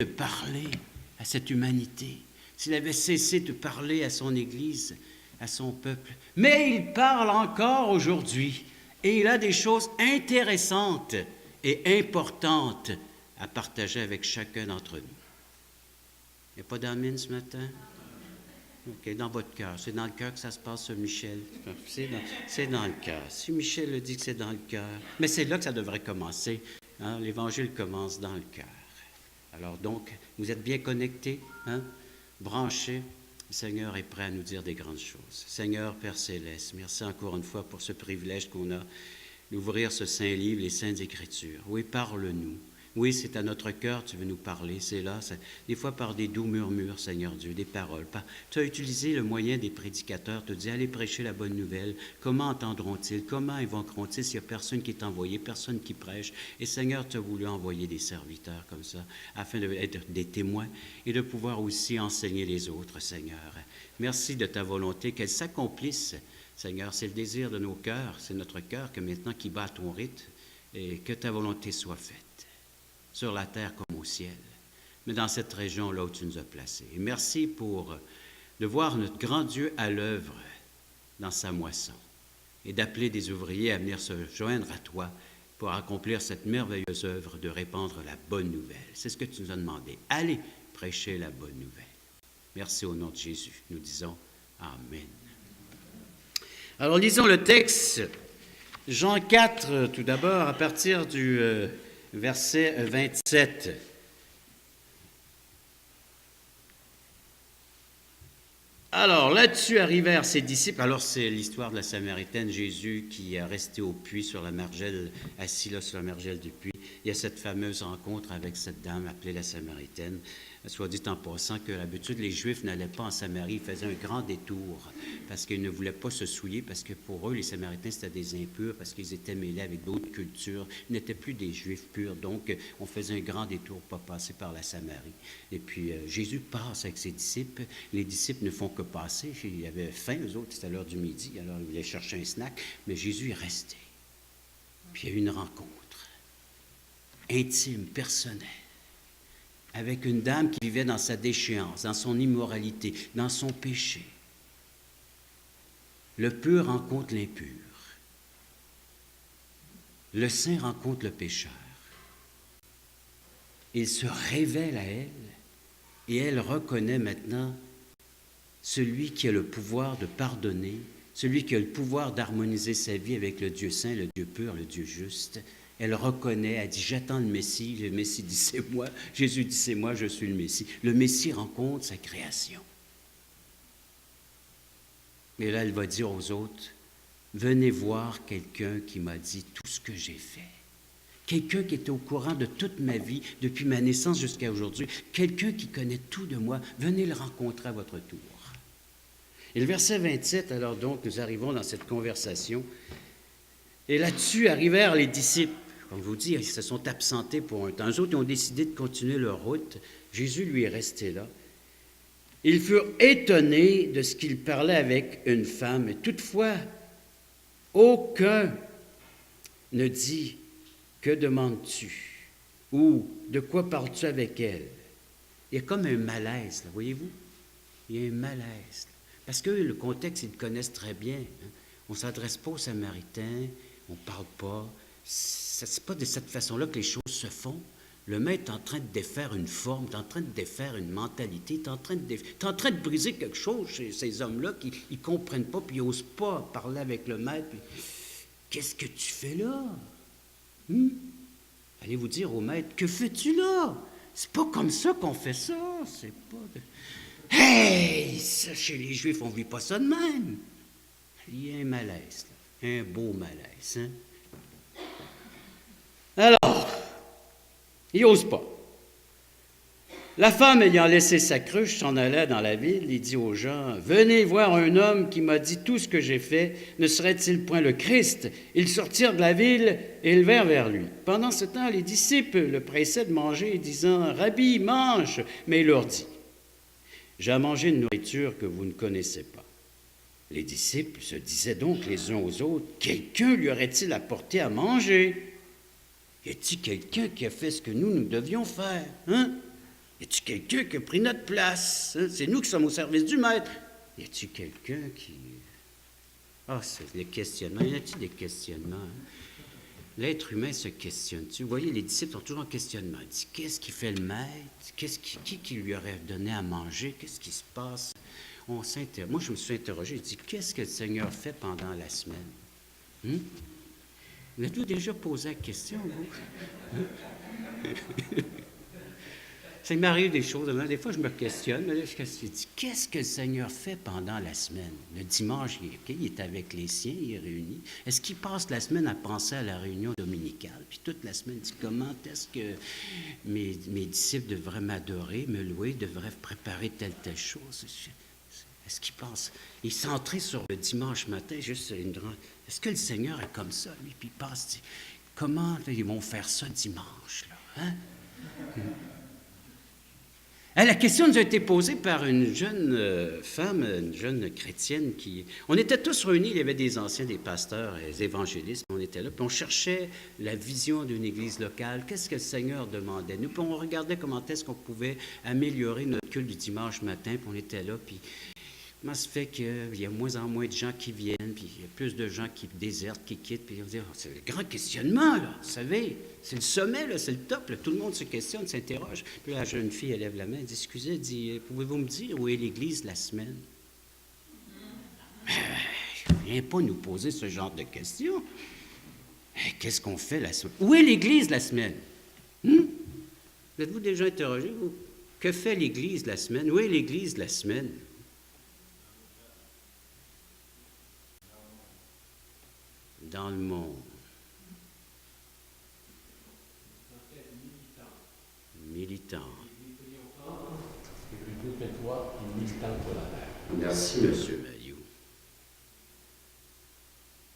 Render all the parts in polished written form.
de parler à cette humanité, s'il avait cessé de parler à son Église, à son peuple. Mais il parle encore aujourd'hui et il a des choses intéressantes et importantes à partager avec chacun d'entre nous. Il n'y a pas d'amen ce matin? OK, dans votre cœur. C'est dans le cœur que ça se passe, Michel. C'est dans le cœur. Si Michel le dit que c'est dans le cœur, mais c'est là que ça devrait commencer. Hein? L'Évangile commence dans le cœur. Alors donc, vous êtes bien connectés, hein? Branchés. Le Seigneur est prêt à nous dire des grandes choses. Seigneur, Père Céleste, merci encore une fois pour ce privilège qu'on a d'ouvrir ce saint livre, les Saintes Écritures. Oui, parle-nous. Oui, c'est à notre cœur, tu veux nous parler, c'est là, des fois par des doux murmures, Seigneur Dieu, des paroles. Tu as utilisé le moyen des prédicateurs, tu dis, allez prêcher la bonne nouvelle. Comment entendront-ils? Comment évoqueront-ils s'il n'y a personne qui est envoyé, personne qui prêche? Et Seigneur, tu as voulu envoyer des serviteurs comme ça, afin d'être des témoins et de pouvoir aussi enseigner les autres, Seigneur. Merci de ta volonté, qu'elle s'accomplisse, Seigneur. C'est le désir de nos cœurs, c'est notre cœur que maintenant qui bat à ton rythme, et que ta volonté soit faite, sur la terre comme au ciel, mais dans cette région-là où tu nous as placés. Et merci de voir notre grand Dieu à l'œuvre dans sa moisson et d'appeler des ouvriers à venir se joindre à toi pour accomplir cette merveilleuse œuvre de répandre la bonne nouvelle. C'est ce que tu nous as demandé. Allez prêcher la bonne nouvelle. Merci au nom de Jésus. Nous disons Amen. Alors lisons le texte, Jean 4, tout d'abord, à partir du verset 27. Alors, là-dessus arrivèrent ses disciples. Alors, c'est l'histoire de la Samaritaine, Jésus qui est resté au puits sur la margelle, assis là sur la margelle du puits. Il y a cette fameuse rencontre avec cette dame appelée la Samaritaine. Soit dit en passant que d'habitude, les Juifs n'allaient pas en Samarie, ils faisaient un grand détour parce qu'ils ne voulaient pas se souiller, parce que pour eux, les Samaritains, c'était des impurs, parce qu'ils étaient mêlés avec d'autres cultures. Ils n'étaient plus des Juifs purs, donc on faisait un grand détour pour passer par la Samarie. Et puis, Jésus passe avec ses disciples. Les disciples ne font que passer. Il y avait faim, eux autres, c'était à l'heure du midi, alors ils voulaient chercher un snack, mais Jésus est resté. Puis il y a eu une rencontre intime, personnelle, avec une dame qui vivait dans sa déchéance, dans son immoralité, dans son péché. Le pur rencontre l'impur. Le saint rencontre le pécheur. Il se révèle à elle et elle reconnaît maintenant celui qui a le pouvoir de pardonner, celui qui a le pouvoir d'harmoniser sa vie avec le Dieu saint, le Dieu pur, le Dieu juste. Elle reconnaît, elle dit, j'attends le Messie dit, c'est moi. Jésus dit, c'est moi, je suis le Messie. Le Messie rencontre sa création. Et là, elle va dire aux autres, venez voir quelqu'un qui m'a dit tout ce que j'ai fait. Quelqu'un qui était au courant de toute ma vie, depuis ma naissance jusqu'à aujourd'hui. Quelqu'un qui connaît tout de moi. Venez le rencontrer à votre tour. Et le verset 27, alors donc, nous arrivons dans cette conversation. Et là-dessus arrivèrent les disciples. Comme je vous dis, ils se sont absentés pour un temps. Eux autres, ils ont décidé de continuer leur route. Jésus, lui, est resté là. Ils furent étonnés de ce qu'il parlait avec une femme. Et toutefois, aucun ne dit « Que demandes-tu » ou « De quoi parles-tu avec elle » Il y a comme un malaise, là, voyez-vous? Il y a un malaise. Parce que le contexte, ils le connaissent très bien. Hein? On ne s'adresse pas aux Samaritains, on ne parle pas. Ce n'est pas de cette façon-là que les choses se font. Le maître est en train de défaire une forme, est en train de défaire une mentalité, est en train de briser quelque chose chez ces hommes-là qui ne comprennent pas, puis ils n'osent pas parler avec le maître. Puis, qu'est-ce que tu fais là? Allez vous dire au maître, que fais-tu là? C'est pas comme ça qu'on fait ça. C'est pas de... Hey! Ça, chez les Juifs, on ne vit pas ça de même. Il y a un malaise, là. Un beau malaise. Hein? Alors, il n'ose pas. La femme ayant laissé sa cruche s'en allait dans la ville. Il dit aux gens, « Venez voir un homme qui m'a dit tout ce que j'ai fait. Ne serait-il point le Christ? » Ils sortirent de la ville et ils vinrent vers lui. Pendant ce temps, les disciples le pressaient de manger, disant, « Rabbi, mange !» Mais il leur dit, « J'ai à manger une nourriture que vous ne connaissez pas. » Les disciples se disaient donc les uns aux autres, « Quelqu'un lui aurait-il apporté à manger? Y a-t-il quelqu'un qui a fait ce que nous devions faire? Hein? » a-t-il quelqu'un qui a pris notre place? Hein? C'est nous qui sommes au service du maître. Y a-t-il quelqu'un qui... Ah, c'est les questionnements. Y a-t-il des questionnements? Hein? L'être humain se questionne. Vous voyez, les disciples sont toujours en questionnement. Ils disent, qu'est-ce qui fait le maître? Qui lui aurait donné à manger? Qu'est-ce qui se passe? Moi, je me suis interrogé. Je dis, qu'est-ce que le Seigneur fait pendant la semaine? Hum? Vous avez-vous déjà posé la question, vous? Ça m'arrive des choses. Des fois, je me questionne. Mais là, je me dis, qu'est-ce que le Seigneur fait pendant la semaine? Le dimanche, il est avec les siens, il est réuni. Est-ce qu'il passe la semaine à penser à la réunion dominicale? Puis toute la semaine, il dit, comment est-ce que mes disciples devraient m'adorer, me louer, devraient préparer telle chose? Est-ce qu'il pense? Il est centré sur le dimanche matin, juste une grande... Est-ce que le Seigneur est comme ça, lui? Puis il pense, dit, comment ils vont faire ça dimanche, là? Hein? La question nous a été posée par une jeune femme, une jeune chrétienne qui... On était tous réunis, il y avait des anciens, des pasteurs, des évangélistes, on était là, puis on cherchait la vision d'une église locale. Qu'est-ce que le Seigneur demandait? Nous, puis on regardait comment est-ce qu'on pouvait améliorer notre culte du dimanche matin, puis on était là, puis... Comment se fait qu'il y a moins en moins de gens qui viennent, puis il y a plus de gens qui désertent, qui quittent, puis on dit, c'est le grand questionnement, là, vous savez, c'est le sommet, là, c'est le top, là, tout le monde se questionne, s'interroge. Puis là, la jeune fille, elle lève la main, elle dit, excusez, elle dit, pouvez-vous me dire où est l'église la semaine? Je ne viens pas nous poser ce genre de questions. Qu'est-ce qu'on fait la semaine? Où est l'église la semaine? Vous êtes-vous déjà interrogé, vous? Que fait l'église la semaine? Où est l'église la semaine? Dans le monde. Militant. Merci, M. Mailloux.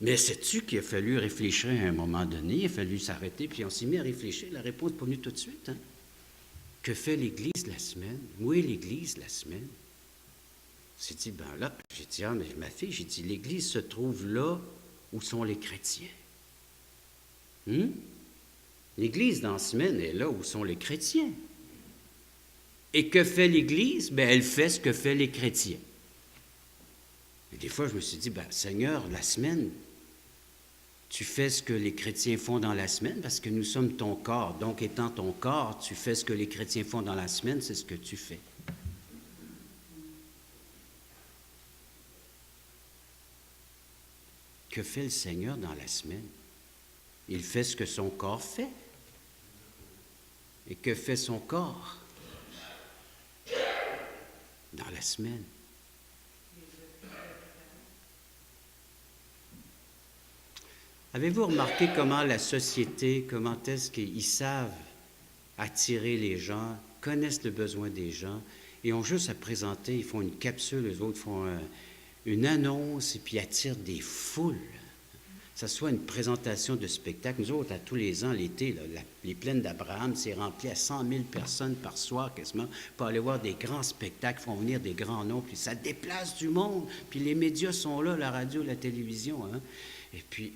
Mais sais-tu qu'il a fallu réfléchir à un moment donné, il a fallu s'arrêter, puis on s'est mis à réfléchir. La réponse n'est pas venue tout de suite. Hein? Que fait l'Église la semaine? Où est l'Église la semaine? J'ai dit, ben là, j'ai dit, ah, mais ma fille, j'ai dit, l'Église se trouve là où sont les chrétiens. L'Église dans la semaine est là où sont les chrétiens. Et que fait l'Église? Ben, elle fait ce que fait les chrétiens. Et des fois, je me suis dit, ben, Seigneur, la semaine, tu fais ce que les chrétiens font dans la semaine parce que nous sommes ton corps. Donc, étant ton corps, tu fais ce que les chrétiens font dans la semaine, c'est ce que tu fais. Que fait le Seigneur dans la semaine? Il fait ce que son corps fait. Et que fait son corps dans la semaine? Avez-vous remarqué comment la société, comment est-ce qu'ils savent attirer les gens, connaissent le besoin des gens, et ont juste à présenter, ils font une capsule, les autres font une annonce, et puis attirent des foules. Que ce soit une présentation de spectacle. Nous autres, à tous les ans, l'été, là, les plaines d'Abraham, c'est rempli à 100 000 personnes par soir, quasiment, pour aller voir des grands spectacles, font venir des grands noms, puis ça déplace du monde, puis les médias sont là, la radio, la télévision, hein. Et puis,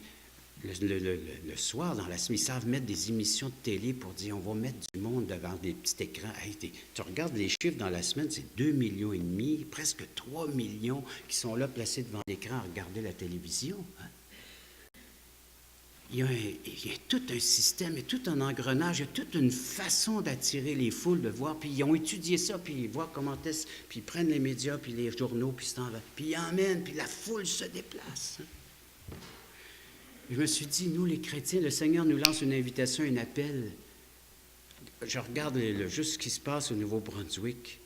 le soir, dans la semaine, ils savent mettre des émissions de télé pour dire, on va mettre du monde devant des petits écrans. Hey, tu regardes les chiffres dans la semaine, c'est 2,5 millions, presque 3 millions qui sont là, placés devant l'écran à regarder la télévision, hein. Il y a tout un système, il y a tout un engrenage, il y a toute une façon d'attirer les foules, de voir, puis ils ont étudié ça, puis ils voient comment est-ce, puis ils prennent les médias, puis les journaux, puis ils emmènent, puis la foule se déplace. Je me suis dit, nous les chrétiens, le Seigneur nous lance une invitation, un appel. Je regarde juste ce qui se passe au Nouveau-Brunswick.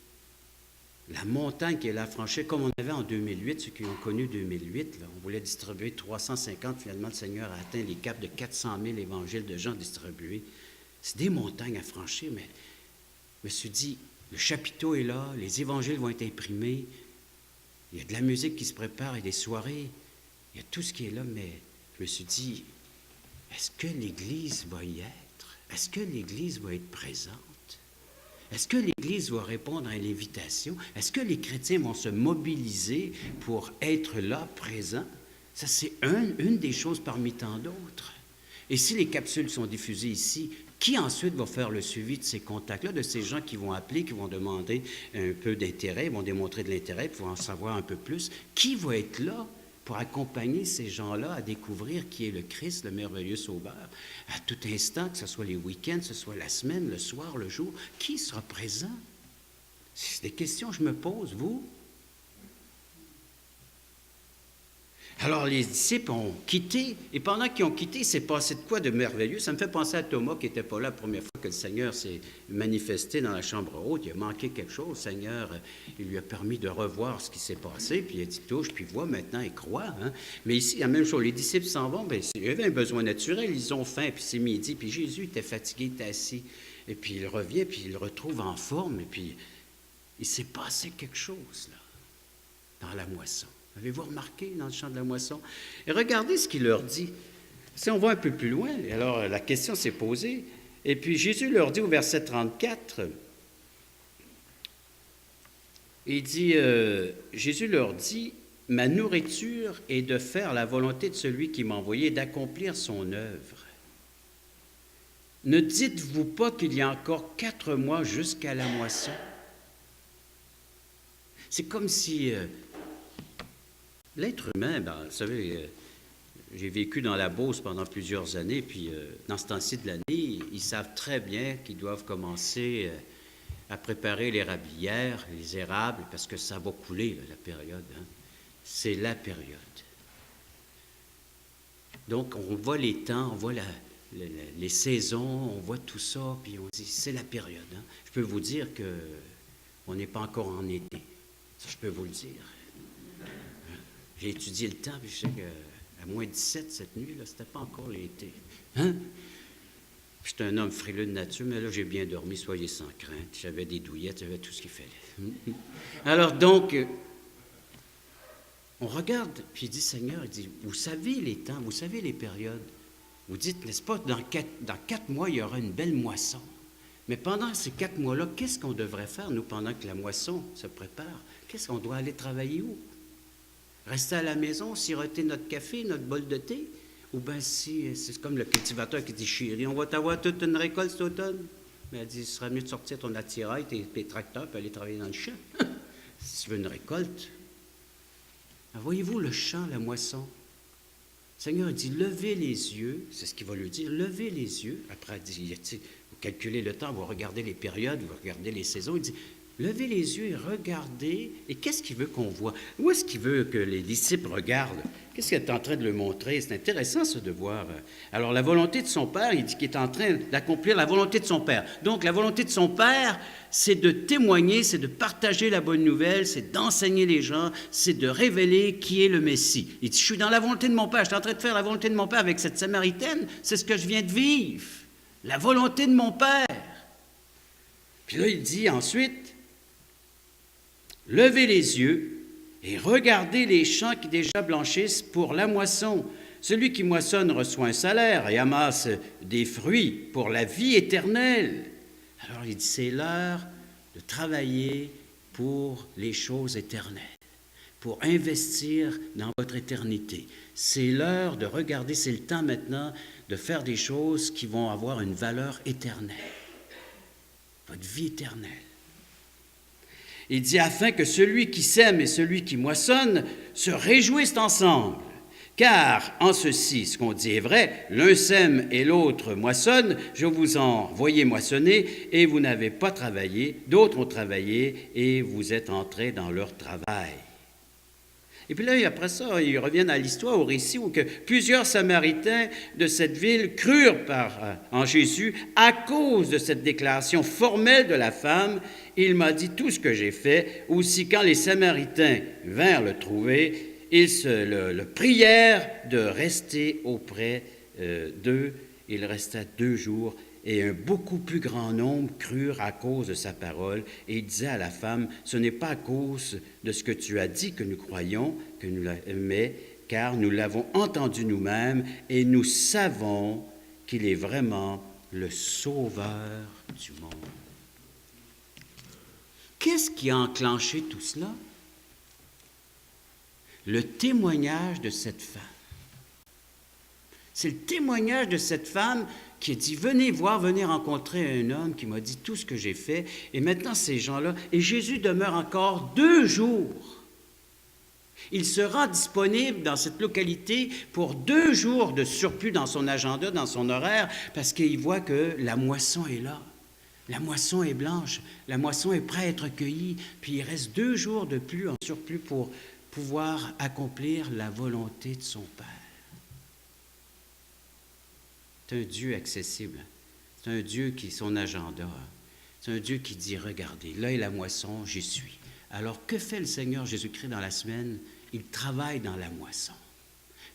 La montagne qui est là à franchir, comme on avait en 2008, ceux qui ont connu 2008, là, on voulait distribuer 350, finalement le Seigneur a atteint les caps de 400 000 évangiles de gens distribués. C'est des montagnes à franchir, mais je me suis dit, le chapiteau est là, les évangiles vont être imprimés, il y a de la musique qui se prépare, il y a des soirées, il y a tout ce qui est là, mais je me suis dit, est-ce que l'Église va y être? Est-ce que l'Église va être présente? Est-ce que l'Église va répondre à l'invitation? Est-ce que les chrétiens vont se mobiliser pour être là, présents? Ça, c'est une des choses parmi tant d'autres. Et si les capsules sont diffusées ici, Qui ensuite va faire le suivi de ces contacts-là, de ces gens qui vont appeler, qui vont demander un peu d'intérêt, vont démontrer de l'intérêt, pour en savoir un peu plus? Qui va être là pour accompagner ces gens-là à découvrir qui est le Christ, le merveilleux Sauveur, à tout instant, que ce soit les week-ends, que ce soit la semaine, le soir, le jour? Qui sera présent? C'est des questions que je me pose, vous? Alors, les disciples ont quitté, et pendant qu'ils ont quitté, il s'est passé de quoi de merveilleux? Ça me fait penser à Thomas, qui n'était pas là la première fois que le Seigneur s'est manifesté dans la chambre haute. Il a manqué quelque chose. Le Seigneur, il lui a permis de revoir ce qui s'est passé, puis il a dit, touche, puis vois maintenant et croit. Hein? Mais ici, la même chose, les disciples s'en vont, bien, il y avait un besoin naturel, ils ont faim, puis c'est midi, puis Jésus était fatigué, il était assis, et puis il revient, puis il le retrouve en forme, et puis il s'est passé quelque chose, là, dans la moisson. Avez-vous remarqué dans le champ de la moisson? Et regardez ce qu'il leur dit. Si on va un peu plus loin, alors la question s'est posée. Et puis Jésus leur dit au verset 34, il dit, Jésus leur dit, « Ma nourriture est de faire la volonté de celui qui m'a envoyé, d'accomplir son œuvre. Ne dites-vous pas qu'il y a encore 4 mois jusqu'à la moisson? » C'est comme si... l'être humain, vous savez, j'ai vécu dans la Beauce pendant plusieurs années, puis dans ce temps-ci de l'année, ils savent très bien qu'ils doivent commencer à préparer l'érablière, les érables, parce que ça va couler, là, la période. Hein. C'est la période. Donc, on voit les temps, on voit les saisons, on voit tout ça, puis on dit, c'est la période. Hein. Je peux vous dire qu'on n'est pas encore en été. Ça, je peux vous le dire. J'ai étudié le temps, puis je sais qu'à moins 17 cette nuit, là, c'était pas encore l'été. Hein? J'étais un homme frileux de nature, mais là, j'ai bien dormi, soyez sans crainte. J'avais des douillettes, j'avais tout ce qu'il fallait. Alors donc, on regarde, puis il dit, Seigneur, il dit, vous savez les temps, vous savez les périodes. Vous dites, n'est-ce pas, dans 4 mois, il y aura une belle moisson. Mais pendant ces 4 mois-là, qu'est-ce qu'on devrait faire, nous, pendant que la moisson se prépare? Qu'est-ce qu'on doit aller travailler où? Rester à la maison, siroter notre café, notre bol de thé? Ou bien si, c'est comme le cultivateur qui dit, chérie, on va t'avoir toute une récolte cet automne. Mais elle dit, ce serait mieux de sortir ton attirail, tes tracteurs, puis aller travailler dans le champ. Si tu veux une récolte. Alors, voyez-vous le champ, la moisson? Le Seigneur dit, levez les yeux, c'est ce qu'il va lui dire, levez les yeux. Après, il dit, vous calculez le temps, vous regardez les périodes, vous regardez les saisons. Il dit, levez les yeux et regardez. Et qu'est-ce qu'il veut qu'on voit? Où est-ce qu'il veut que les disciples regardent? Qu'est-ce qu'il est en train de le montrer? C'est intéressant, ça, de voir. Alors, la volonté de son Père, il dit qu'il est en train d'accomplir la volonté de son Père. Donc, la volonté de son Père, c'est de témoigner, c'est de partager la bonne nouvelle, c'est d'enseigner les gens, c'est de révéler qui est le Messie. Il dit, je suis dans la volonté de mon Père, je suis en train de faire la volonté de mon Père avec cette Samaritaine, c'est ce que je viens de vivre. La volonté de mon Père. Puis là, il dit ensuite, levez les yeux et regardez les champs qui déjà blanchissent pour la moisson. Celui qui moissonne reçoit un salaire et amasse des fruits pour la vie éternelle. Alors il dit, c'est l'heure de travailler pour les choses éternelles, pour investir dans votre éternité. C'est l'heure de regarder, c'est le temps maintenant de faire des choses qui vont avoir une valeur éternelle, votre vie éternelle. Il dit, afin que celui qui sème et celui qui moissonne se réjouissent ensemble. Car en ceci, ce qu'on dit est vrai, l'un sème et l'autre moissonne, je vous en voyais moissonner et vous n'avez pas travaillé, d'autres ont travaillé et vous êtes entrés dans leur travail. Et puis là, après ça, ils reviennent à l'histoire, au récit, où que plusieurs Samaritains de cette ville crurent en Jésus à cause de cette déclaration formelle de la femme. Il m'a dit tout ce que j'ai fait. Aussi, quand les Samaritains vinrent le trouver, ils le prièrent de rester auprès d'eux. Il resta 2 jours. Et un beaucoup plus grand nombre crurent à cause de sa parole. Et il disait à la femme, ce n'est pas à cause de ce que tu as dit que nous croyons, mais car nous l'avons entendu nous-mêmes et nous savons qu'il est vraiment le Sauveur du monde. Qu'est-ce qui a enclenché tout cela? Le témoignage de cette femme. C'est le témoignage de cette femme qui a dit, venez voir, venez rencontrer un homme qui m'a dit tout ce que j'ai fait. Et maintenant, ces gens-là, et Jésus demeure encore 2 jours. Il sera disponible dans cette localité pour 2 jours de surplus dans son agenda, dans son horaire, parce qu'il voit que la moisson est là. La moisson est blanche, la moisson est prête à être cueillie, puis il reste 2 jours de plus en surplus pour pouvoir accomplir la volonté de son Père. C'est un Dieu accessible. C'est un Dieu qui son agenda. C'est un Dieu qui dit, regardez, là est la moisson, j'y suis. Alors, que fait le Seigneur Jésus-Christ dans la semaine? Il travaille dans la moisson.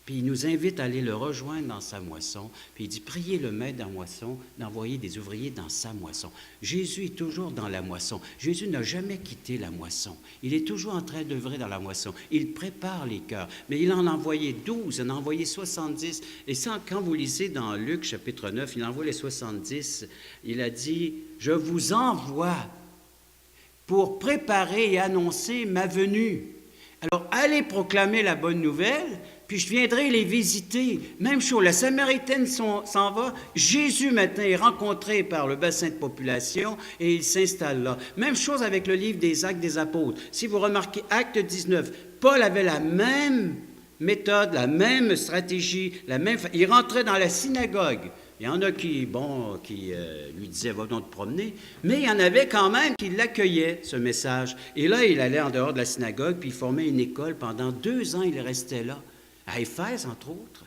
Puis il nous invite à aller le rejoindre dans sa moisson. Puis il dit, priez le maître dans la moisson d'envoyer des ouvriers dans sa moisson. Jésus est toujours dans la moisson. Jésus n'a jamais quitté la moisson. Il est toujours en train d'œuvrer dans la moisson. Il prépare les cœurs. Mais il en a envoyé 12, il en a envoyé 70. Et ça, quand vous lisez dans Luc chapitre 9, il envoie les 70. Il a dit, je vous envoie pour préparer et annoncer ma venue. Alors, allez proclamer la bonne nouvelle, puis je viendrai les visiter. Même chose, la Samaritaine s'en va. Jésus, maintenant, est rencontré par le bassin de population et il s'installe là. Même chose avec le livre des Actes des Apôtres. Si vous remarquez, Acte 19, Paul avait la même méthode, la même stratégie, il rentrait dans la synagogue. Il y en a qui lui disaient « va donc te promener », mais il y en avait quand même qui l'accueillaient, ce message. Et là, il allait en dehors de la synagogue, puis il formait une école. Pendant 2 ans, il restait là, à Éphèse, entre autres.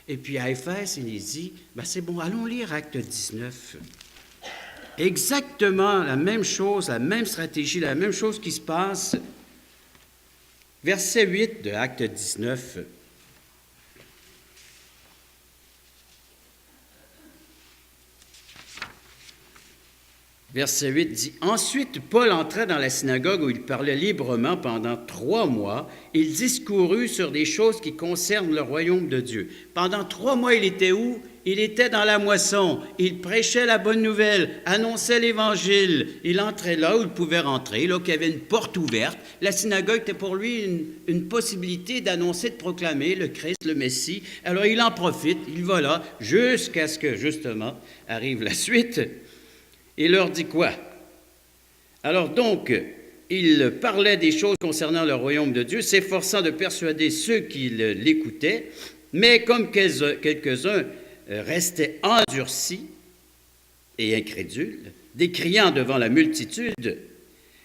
Et puis à Éphèse, il les dit « c'est bon, allons lire Acte 19 ». Exactement la même chose, la même stratégie, la même chose qui se passe. Verset 8 de Acte 19. Verset 8 dit, « Ensuite, Paul entra dans la synagogue où il parlait librement pendant 3 mois. Il discourut sur des choses qui concernent le royaume de Dieu. » Pendant 3 mois, il était où? Il était dans la moisson. Il prêchait la bonne nouvelle, annonçait l'Évangile. Il entrait là où il pouvait rentrer, là où il y avait une porte ouverte. La synagogue était pour lui une possibilité d'annoncer, de proclamer le Christ, le Messie. Alors il en profite, il va là, jusqu'à ce que, justement, arrive la suite. Il leur dit quoi? Alors donc, il parlait des choses concernant le royaume de Dieu, s'efforçant de persuader ceux qui l'écoutaient, mais comme quelques-uns restaient endurcis et incrédules, décriant devant la multitude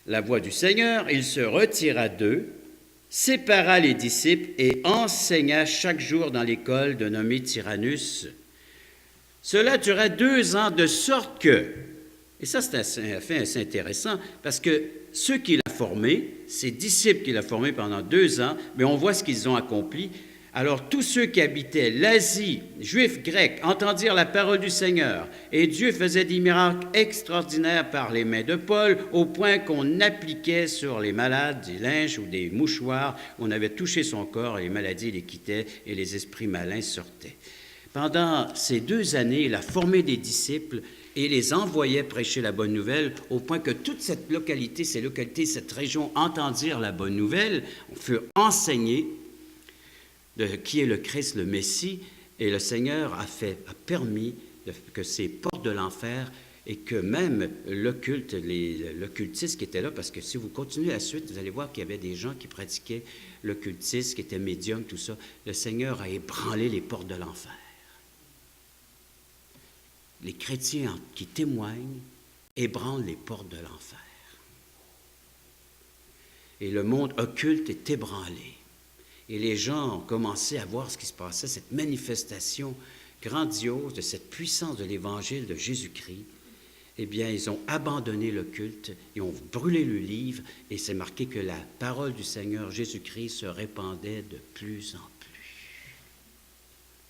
la voix du Seigneur, il se retira d'eux, sépara les disciples et enseigna chaque jour dans l'école de nommé Tyrannus. Cela dura 2 ans, de sorte que, et ça, c'est un fait assez intéressant, parce que ceux qu'il a formés, ces disciples qu'il a formés pendant 2 ans, mais on voit ce qu'ils ont accompli. Alors, tous ceux qui habitaient l'Asie, juifs, grecs, entendirent la parole du Seigneur, et Dieu faisait des miracles extraordinaires par les mains de Paul, au point qu'on appliquait sur les malades des linges ou des mouchoirs. On avait touché son corps, et les maladies les quittaient, et les esprits malins sortaient. Pendant ces 2 années, il a formé des disciples, et les envoyait prêcher la bonne nouvelle, au point que toute cette localité, cette région entendirent la bonne nouvelle, furent enseignés de qui est le Christ, le Messie, et le Seigneur a permis que ces portes de l'enfer et que même l'occultisme qui était là, parce que si vous continuez la suite, vous allez voir qu'il y avait des gens qui pratiquaient l'occultisme, qui étaient médiums, tout ça. Le Seigneur a ébranlé les portes de l'enfer. Les chrétiens qui témoignent ébranlent les portes de l'enfer. Et le monde occulte est ébranlé. Et les gens ont commencé à voir ce qui se passait, cette manifestation grandiose de cette puissance de l'Évangile de Jésus-Christ. Eh bien, ils ont abandonné le culte, ils ont brûlé le livre, et c'est marqué que la parole du Seigneur Jésus-Christ se répandait de plus en plus.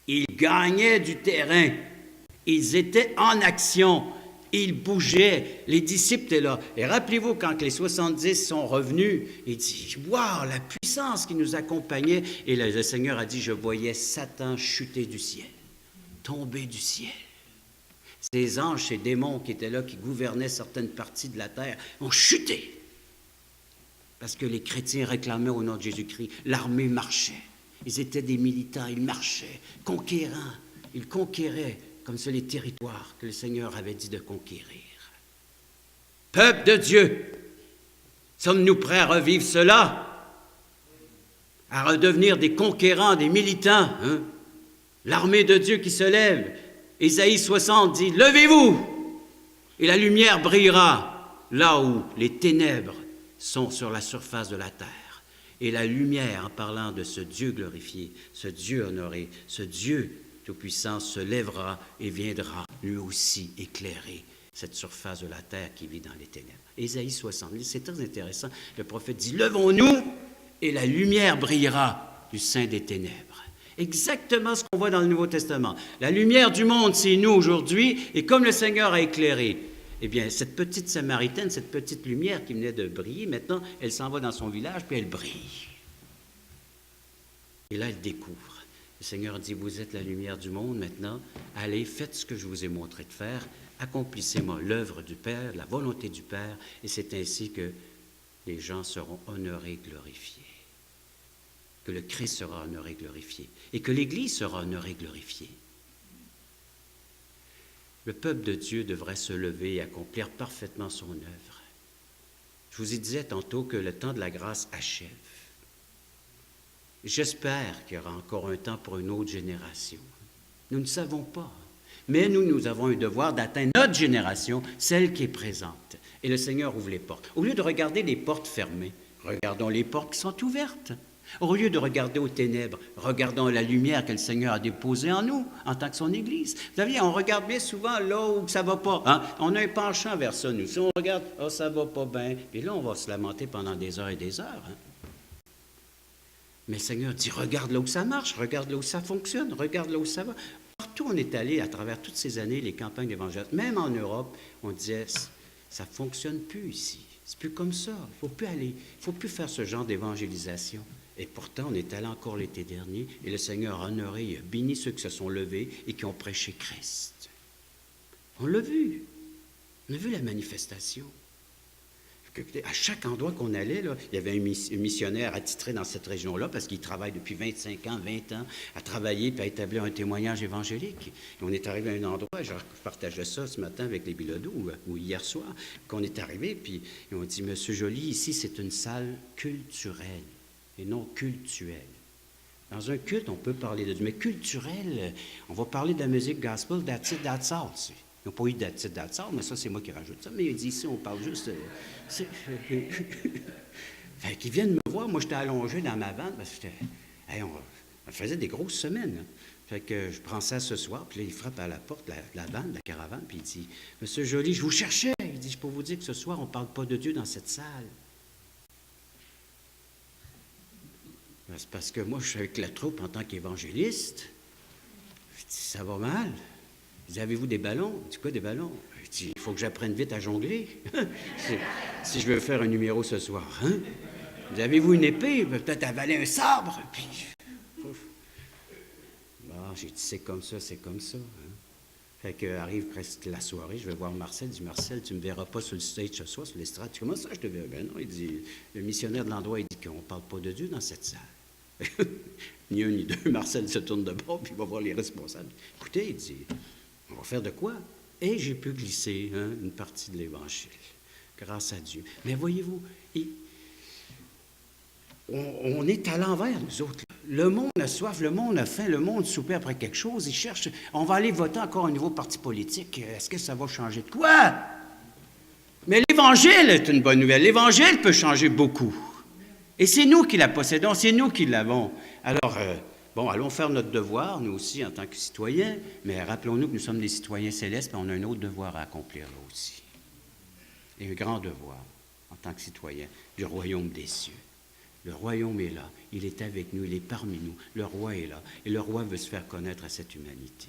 Ils gagnaient du terrain. Ils étaient en action, ils bougeaient, les disciples étaient là. Et rappelez-vous, quand les 70 sont revenus, ils disent « Wow, la puissance qui nous accompagnait !» Et le Seigneur a dit « Je voyais Satan chuter du ciel, tomber du ciel. » Ces anges, ces démons qui étaient là, qui gouvernaient certaines parties de la terre, ont chuté. Parce que les chrétiens réclamaient au nom de Jésus-Christ, l'armée marchait. Ils étaient des militants, ils marchaient, conquérants. il conquérait comme ça les territoires que le Seigneur avait dit de conquérir. Peuple de Dieu, sommes-nous prêts à revivre cela? À redevenir des conquérants, des militants, hein? L'armée de Dieu qui se lève. Ésaïe 60 dit, levez-vous et la lumière brillera là où les ténèbres sont sur la surface de la terre. Et la lumière, en parlant de ce Dieu glorifié, ce Dieu honoré, ce Dieu tout-puissant se lèvera et viendra lui aussi éclairer cette surface de la terre qui vit dans les ténèbres. Ésaïe 60, c'est très intéressant. Le prophète dit, levons-nous et la lumière brillera du sein des ténèbres. Exactement ce qu'on voit dans le Nouveau Testament. La lumière du monde, c'est nous aujourd'hui, et comme le Seigneur a éclairé, eh bien, cette petite Samaritaine, cette petite lumière qui venait de briller, maintenant, elle s'en va dans son village, puis elle brille. Et là, elle découvre. Le Seigneur dit, vous êtes la lumière du monde, maintenant, allez, faites ce que je vous ai montré de faire, accomplissez-moi l'œuvre du Père, la volonté du Père, et c'est ainsi que les gens seront honorés, glorifiés. Que le Christ sera honoré, glorifié, et que l'Église sera honorée, glorifiée. Le peuple de Dieu devrait se lever et accomplir parfaitement son œuvre. Je vous y disais tantôt que le temps de la grâce achève. J'espère qu'il y aura encore un temps pour une autre génération. Nous ne savons pas, mais nous avons un devoir d'atteindre notre génération, celle qui est présente. Et le Seigneur ouvre les portes. Au lieu de regarder les portes fermées, regardons les portes qui sont ouvertes. Au lieu de regarder aux ténèbres, regardons la lumière que le Seigneur a déposée en nous, en tant que son Église. Vous savez, on regarde bien souvent là où ça ne va pas. Hein? On a un penchant vers ça, nous. Si on regarde, « ça ne va pas bien », puis là, on va se lamenter pendant des heures et des heures. Hein? Mais le Seigneur dit, regarde là où ça marche, regarde là où ça fonctionne, regarde là où ça va. Partout on est allé, à travers toutes ces années, les campagnes d'évangélisation, même en Europe, on disait, ça ne fonctionne plus ici. C'est plus comme ça. Il ne faut plus aller, il ne faut plus faire ce genre d'évangélisation. Et pourtant, on est allé encore l'été dernier, et le Seigneur a honoré, il a béni ceux qui se sont levés et qui ont prêché Christ. On l'a vu. On a vu la manifestation. À chaque endroit qu'on allait, là, il y avait un missionnaire attitré dans cette région-là, parce qu'il travaille depuis 25 ans, 20 ans, à travailler et à établir un témoignage évangélique. Et on est arrivé à un endroit, je partageais ça ce matin avec les Bilodeaux, ou hier soir, qu'on est arrivé, puis on dit, Monsieur Joly, ici, c'est une salle culturelle et non cultuelle. Dans un culte, on peut parler de Dieu, mais culturel, on va parler de la musique gospel, that's it, that's all. Ils n'ont pas eu that's it, that's all, mais ça, c'est moi qui rajoute ça. Mais il dit ici, on parle juste... fait qu'ils viennent me voir, moi, j'étais allongé dans ma vanne, parce que on faisait des grosses semaines. Hein. Fait que je prends ça ce soir, puis là, il frappe à la porte, la vanne, la caravane, puis il dit, Monsieur Joly, je vous cherchais. Il dit, je peux vous dire que ce soir, on ne parle pas de Dieu dans cette salle. C'est parce que moi, je suis avec la troupe en tant qu'évangéliste. Je dis, ça va mal. Je dis, avez-vous des ballons? Je dis, quoi, des ballons? Je dis, il faut que j'apprenne vite à jongler. si je veux faire un numéro ce soir. Hein? Je dis, avez-vous une épée? Peut-être avaler un sabre. Puis, bon, j'ai dit, c'est comme ça, c'est comme ça. Hein? Fait qu'arrive presque la soirée, je vais voir Marcel. Je dis, Marcel, tu ne me verras pas sur le stage ce soir, sur l'estrade. Comment ça, je te verrai? Ben non, il dit, le missionnaire de l'endroit, il dit qu'on ne parle pas de Dieu dans cette salle. Ni un ni deux, Marcel se tourne de bord, puis il va voir les responsables. Écoutez, il dit, on va faire de quoi? Et j'ai pu glisser une partie de l'Évangile, grâce à Dieu. Mais voyez-vous, on est à l'envers, nous autres. Le monde a soif, le monde a faim, le monde soupait après quelque chose, il cherche, on va aller voter encore un nouveau parti politique. Est-ce que ça va changer de quoi? Mais l'Évangile est une bonne nouvelle. L'Évangile peut changer beaucoup. Et c'est nous qui la possédons, c'est nous qui l'avons. Alors, allons faire notre devoir, nous aussi, en tant que citoyens, mais rappelons-nous que nous sommes des citoyens célestes, mais on a un autre devoir à accomplir là aussi. Et un grand devoir, en tant que citoyens, du royaume des cieux. Le royaume est là, il est avec nous, il est parmi nous, le roi est là, et le roi veut se faire connaître à cette humanité.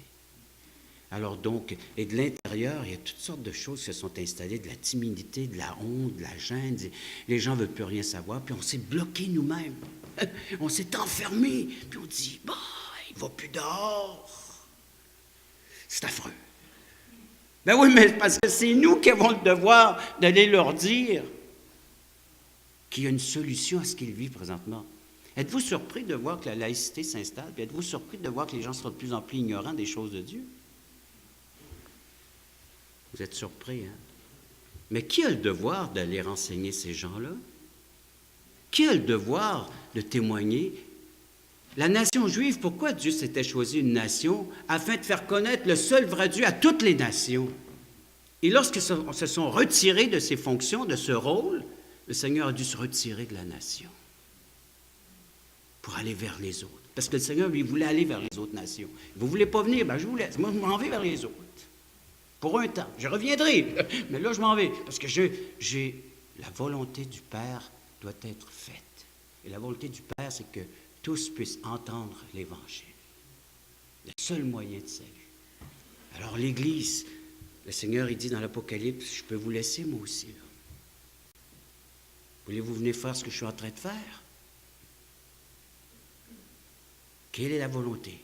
Alors donc, et de l'intérieur, il y a toutes sortes de choses qui se sont installées, de la timidité, de la honte, de la gêne. Les gens ne veulent plus rien savoir, puis on s'est bloqué nous-mêmes. On s'est enfermé, puis on dit, il ne va plus dehors. C'est affreux. Ben oui, mais parce que c'est nous qui avons le devoir d'aller leur dire qu'il y a une solution à ce qu'ils vivent présentement. Êtes-vous surpris de voir que la laïcité s'installe? Puis êtes-vous surpris de voir que les gens sont de plus en plus ignorants des choses de Dieu? Vous êtes surpris, hein? Mais qui a le devoir d'aller renseigner ces gens-là? Qui a le devoir de témoigner? La nation juive, pourquoi Dieu s'était choisi une nation? Afin de faire connaître le seul vrai Dieu à toutes les nations. Et lorsqu'ils se sont retirés de ces fonctions, de ce rôle, le Seigneur a dû se retirer de la nation pour aller vers les autres. Parce que le Seigneur, lui, voulait aller vers les autres nations. Vous ne voulez pas venir? Ben, je vous laisse. Moi, je m'en vais vers les autres. Pour un temps. Je reviendrai. Mais là, je m'en vais. Parce que la volonté du Père doit être faite. Et la volonté du Père, c'est que tous puissent entendre l'Évangile. Le seul moyen de salut. Alors, l'Église, le Seigneur, il dit dans l'Apocalypse, je peux vous laisser, moi aussi. Là. Voulez-vous venir faire ce que je suis en train de faire? Quelle est la volonté?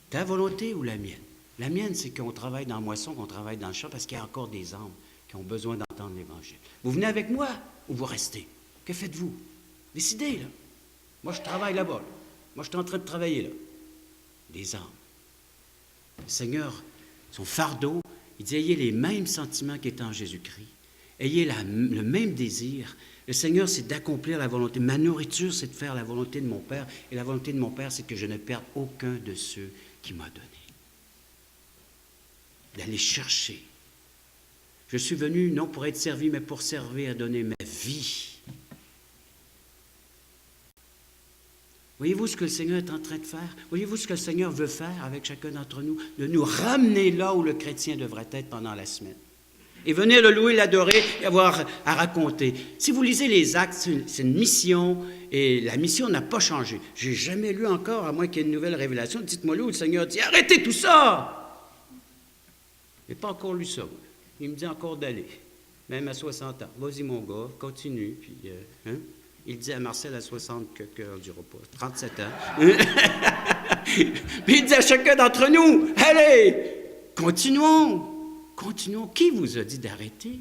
Ta volonté ou la mienne? La mienne, c'est qu'on travaille dans la moisson, qu'on travaille dans le champ, parce qu'il y a encore des âmes qui ont besoin d'entendre l'Évangile. Vous venez avec moi ou vous restez? Que faites-vous? Décidez, là. Moi, je travaille là-bas. Là. Moi, je suis en train de travailler, là. Des âmes. Le Seigneur, son fardeau, il dit, ayez les mêmes sentiments qu'étant en Jésus-Christ. Ayez le même désir. Le Seigneur, c'est d'accomplir la volonté. Ma nourriture, c'est de faire la volonté de mon Père. Et la volonté de mon Père, c'est que je ne perde aucun de ceux qu'il m'a donnés. D'aller chercher. Je suis venu non pour être servi, mais pour servir à donner ma vie. Voyez-vous ce que le Seigneur est en train de faire? Voyez-vous ce que le Seigneur veut faire avec chacun d'entre nous? De nous ramener là où le chrétien devrait être pendant la semaine. Et venir le louer, l'adorer et avoir à raconter. Si vous lisez les Actes, c'est une mission, et la mission n'a pas changé. Je n'ai jamais lu encore, à moins qu'il y ait une nouvelle révélation. Dites-moi là où le Seigneur dit, arrêtez tout ça! Je n'ai pas encore lu ça. Il me dit encore d'aller, même à 60 ans. Vas-y mon gars, continue. Puis, il dit à Marcel à 60 que on ne dira pas, 37 ans. Puis il dit à chacun d'entre nous, allez, continuons. Continuons. Qui vous a dit d'arrêter?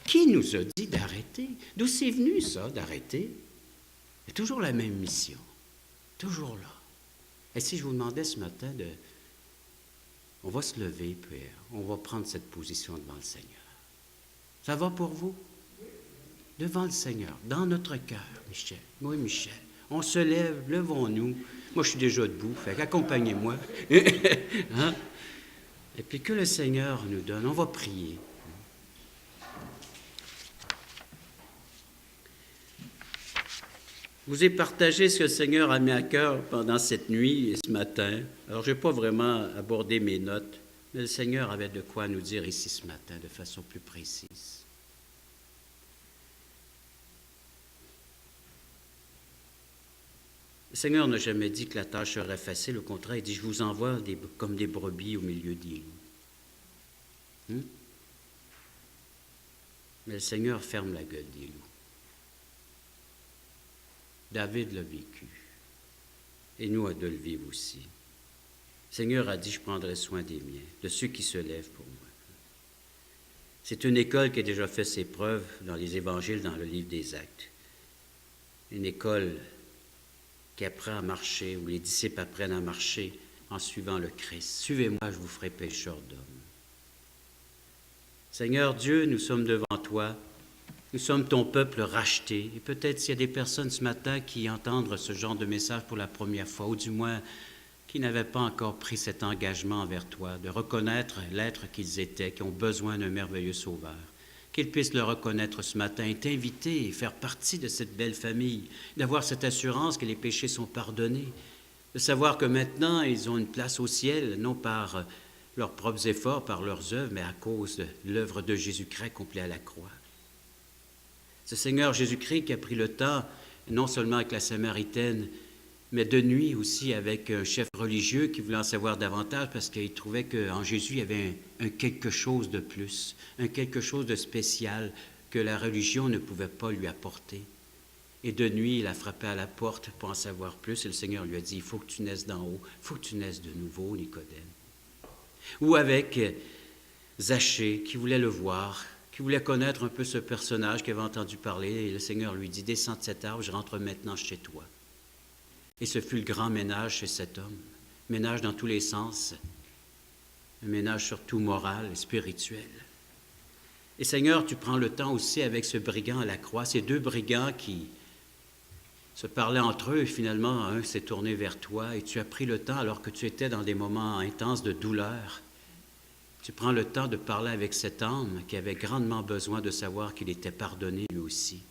Qui nous a dit d'arrêter? D'où c'est venu, ça, d'arrêter? C'est toujours la même mission. Toujours là. Et si je vous demandais ce matin de... On va se lever, puis on va prendre cette position devant le Seigneur. Ça va pour vous? Devant le Seigneur, dans notre cœur, Michel. Moi, Michel. On se lève, levons-nous. Moi, je suis déjà debout, fait qu'accompagnez-moi. Hein? Et puis que le Seigneur nous donne, on va prier. Je vous ai partagé ce que le Seigneur a mis à cœur pendant cette nuit et ce matin. Alors, je n'ai pas vraiment abordé mes notes, mais le Seigneur avait de quoi nous dire ici ce matin de façon plus précise. Le Seigneur n'a jamais dit que la tâche serait facile. Au contraire, il dit, je vous envoie comme des brebis au milieu des loups. Mais le Seigneur ferme la gueule des loups. David l'a vécu. Et nous, à de le vivre aussi. Le Seigneur a dit, je prendrai soin des miens, de ceux qui se lèvent pour moi. C'est une école qui a déjà fait ses preuves dans les évangiles, dans le livre des Actes. Une école qui apprend à marcher, où les disciples apprennent à marcher en suivant le Christ. Suivez-moi, je vous ferai pécheurs d'hommes. Seigneur Dieu, nous sommes devant toi. Nous sommes ton peuple racheté. Et peut-être s'il y a des personnes ce matin qui entendent ce genre de message pour la première fois, ou du moins qui n'avaient pas encore pris cet engagement envers toi, de reconnaître l'être qu'ils étaient, qui ont besoin d'un merveilleux sauveur. Qu'ils puissent le reconnaître ce matin, être invités et faire partie de cette belle famille, d'avoir cette assurance que les péchés sont pardonnés, de savoir que maintenant ils ont une place au ciel, non par leurs propres efforts, par leurs œuvres, mais à cause de l'œuvre de Jésus-Christ accomplie à la croix. Ce Seigneur Jésus-Christ qui a pris le temps, non seulement avec la Samaritaine, mais de nuit aussi avec un chef religieux qui voulait en savoir davantage parce qu'il trouvait qu'en Jésus, il y avait un quelque chose de plus, un quelque chose de spécial que la religion ne pouvait pas lui apporter. Et de nuit, il a frappé à la porte pour en savoir plus et le Seigneur lui a dit, il faut que tu naisses d'en haut, il faut que tu naisses de nouveau, Nicodème. Ou avec Zachée qui voulait le voir, qui voulait connaître un peu ce personnage qu'il avait entendu parler et le Seigneur lui dit, descends de cet arbre, je rentre maintenant chez toi. Et ce fut le grand ménage chez cet homme. Ménage dans tous les sens. Un ménage surtout moral et spirituel. Et Seigneur, tu prends le temps aussi avec ce brigand à la croix, ces deux brigands qui se parlaient entre eux et finalement un s'est tourné vers toi et tu as pris le temps alors que tu étais dans des moments intenses de douleur. Tu prends le temps de parler avec cet homme qui avait grandement besoin de savoir qu'il était pardonné lui aussi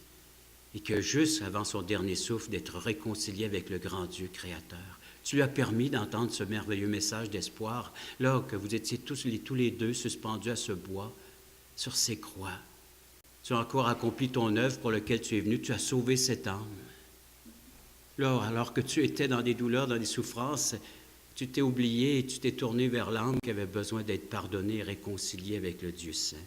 et que juste avant son dernier souffle d'être réconcilié avec le grand Dieu créateur. Tu lui as permis d'entendre ce merveilleux message d'espoir là que vous étiez tous les deux suspendus à ce bois sur ces croix. Tu as encore accompli ton œuvre pour laquelle tu es venu, tu as sauvé cette âme. Là, alors que tu étais dans des douleurs, dans des souffrances, tu t'es oublié et tu t'es tourné vers l'âme qui avait besoin d'être pardonnée et réconciliée avec le Dieu saint.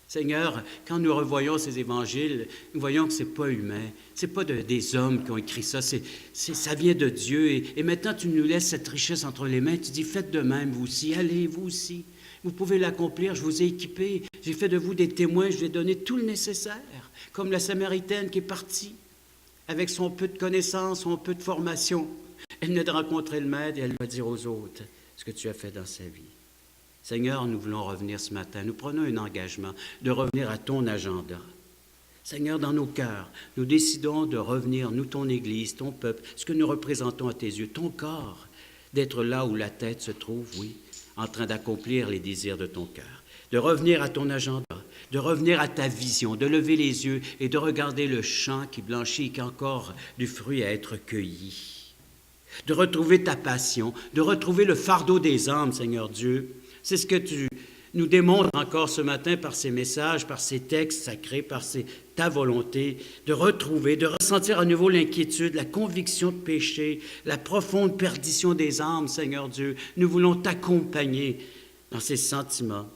Seigneur, quand nous revoyons ces évangiles, nous voyons que ce n'est pas humain, ce n'est pas des hommes qui ont écrit ça, ça vient de Dieu. Et maintenant, tu nous laisses cette richesse entre les mains, tu dis, faites de même, vous aussi, allez, vous aussi. Vous pouvez l'accomplir, je vous ai équipé, j'ai fait de vous des témoins, je vous ai donné tout le nécessaire, comme la Samaritaine qui est partie avec son peu de connaissances, son peu de formation. Elle venait de rencontrer le Maître et elle va dire aux autres ce que tu as fait dans sa vie. Seigneur, nous voulons revenir ce matin, nous prenons un engagement de revenir à ton agenda. Seigneur, dans nos cœurs, nous décidons de revenir, nous, ton Église, ton peuple, ce que nous représentons à tes yeux, ton corps, d'être là où la tête se trouve, oui, en train d'accomplir les désirs de ton cœur, de revenir à ton agenda, de revenir à ta vision, de lever les yeux et de regarder le champ qui blanchit et qui a encore du fruit à être cueilli, de retrouver ta passion, de retrouver le fardeau des âmes, Seigneur Dieu. C'est ce que tu nous démontres encore ce matin par ces messages, par ces textes sacrés, par ta volonté, de retrouver, de ressentir à nouveau l'inquiétude, la conviction de péché, la profonde perdition des âmes, Seigneur Dieu. Nous voulons t'accompagner dans ces sentiments.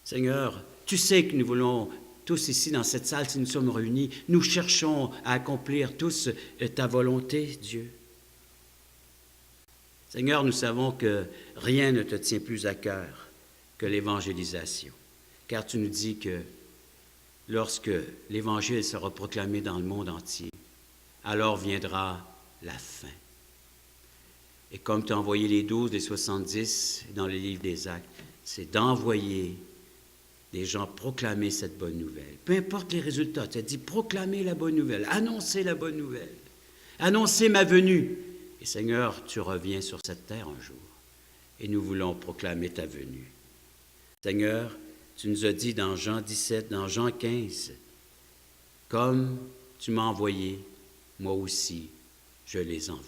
Seigneur, tu sais que nous voulons tous ici dans cette salle, si nous sommes réunis, nous cherchons à accomplir tous ta volonté, Dieu. Seigneur, nous savons que rien ne te tient plus à cœur que l'évangélisation, car tu nous dis que lorsque l'Évangile sera proclamé dans le monde entier, alors viendra la fin. Et comme tu as envoyé les 12, les 70 dans le livre des Actes, c'est d'envoyer des gens proclamer cette bonne nouvelle. Peu importe les résultats, tu as dit proclamer la bonne nouvelle, annoncer la bonne nouvelle, annoncer ma venue. Et Seigneur, tu reviens sur cette terre un jour et nous voulons proclamer ta venue. Seigneur, tu nous as dit dans Jean 17, dans Jean 15, comme tu m'as envoyé, moi aussi, je les envoie.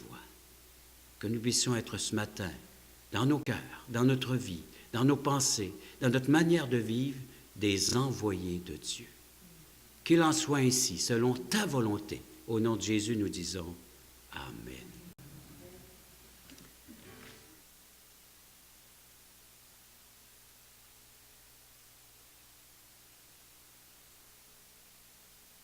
Que nous puissions être ce matin, dans nos cœurs, dans notre vie, dans nos pensées, dans notre manière de vivre, des envoyés de Dieu. Qu'il en soit ainsi, selon ta volonté. Au nom de Jésus, nous disons Amen.